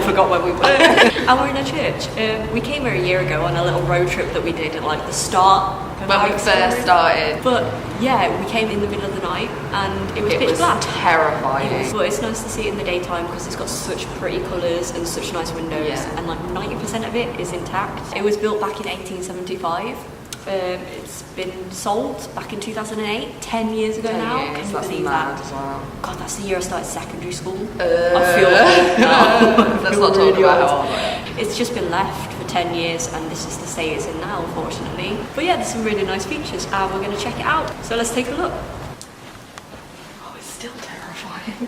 forgot where we were. And we're in a church. We came here a year ago on a little road trip that we did at like the start. When we first started. But yeah, we came in the middle of the night and it was pitch black. Terrifying. But it's nice to see it in the daytime because it's got such pretty colours and such nice windows, and like 90% of it is intact. It was built back in 1875. It's been sold back in 2008, 10 years ago now. Can you believe mad that? As well. God, that's the year I started secondary school. I feel old now. Let's not talk about how old I am. It's just been left for 10 years and this is the state it's in now, unfortunately. But yeah, there's some really nice features and we're going to check it out. So let's take a look. Oh, it's still terrifying.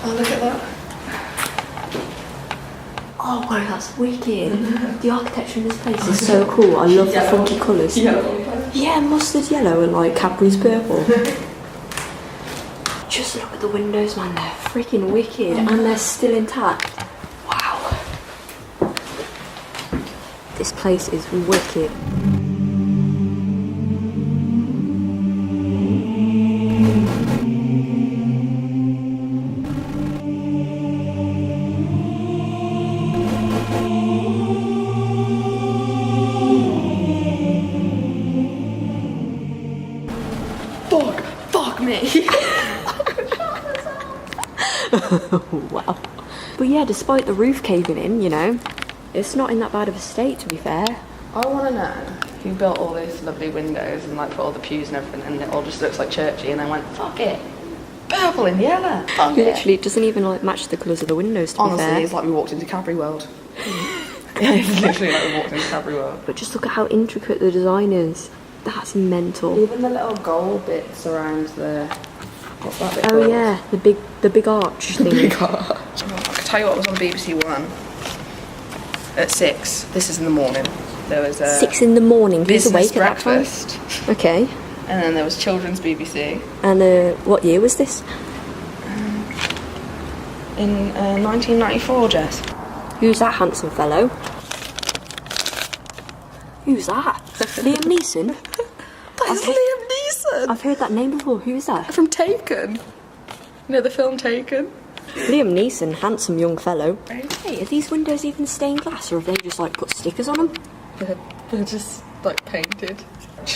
Oh, look at that. Oh wow, that's wicked. The architecture in this place is so cool. I love the funky colours. Yeah, mustard yellow and like Cadbury's purple. Just look at the windows, man. They're freaking wicked and they're still intact. Wow. This place is wicked. Fuck me. Wow. But yeah, despite the roof caving in, you know, it's not in that bad of a state, to be fair. I want to know who built all these lovely windows and like put all the pews and everything, and it all just looks like churchy, and then went, fuck it, purple and yellow. Literally, it doesn't even like match the colours of the windows, to be fair. Honestly, it's like we walked into Cadbury World. Yeah, it's literally like we walked into Cadbury World. But just look at how intricate the design is. That's mental. Even the little gold bits around the... What's that bit Oh called? yeah, the big arch thing. Big arch. I can tell you what was on BBC One at 6. This is in the morning. There was a 6 in the morning. Who's business awake at that breakfast. time? Okay. And then there was children's BBC. And what year was this? In 1994, Jess. Who's that handsome fellow? Who's that? Liam Neeson? That's Liam Neeson! I've heard that name before. Who is that? From Taken. You know the film Taken? Liam Neeson, handsome young fellow. Right. Hey, are these windows even stained glass, or have they just like put stickers on them? They're just like painted.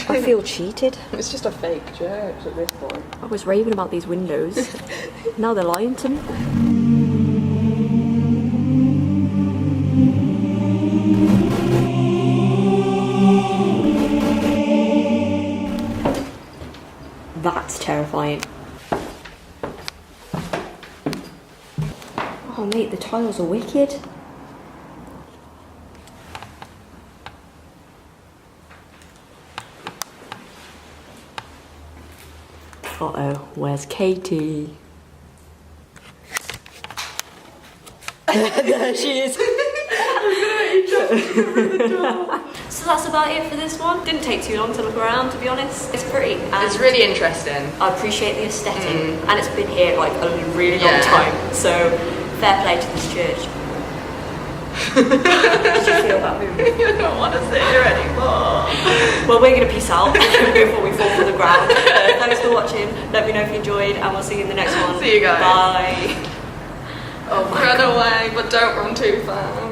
I feel cheated. It's just a fake church at this point. I was raving about these windows. Now they're lying to me. That's terrifying. Oh mate, the tiles are wicked. Uh-oh, where's Katie? There she is. So that's about it for this one. Didn't take too long to look around, to be honest. It's pretty. It's really interesting. I appreciate the aesthetic, and it's been here like a really long time. So fair play to this church. Did you feel that movement? I don't want to sit here anymore. Well, we're going to peace out before we fall to the ground. Thanks for watching. Let me know if you enjoyed, and we'll see you in the next one. See you guys. Bye. Oh, run away, but don't run too fast.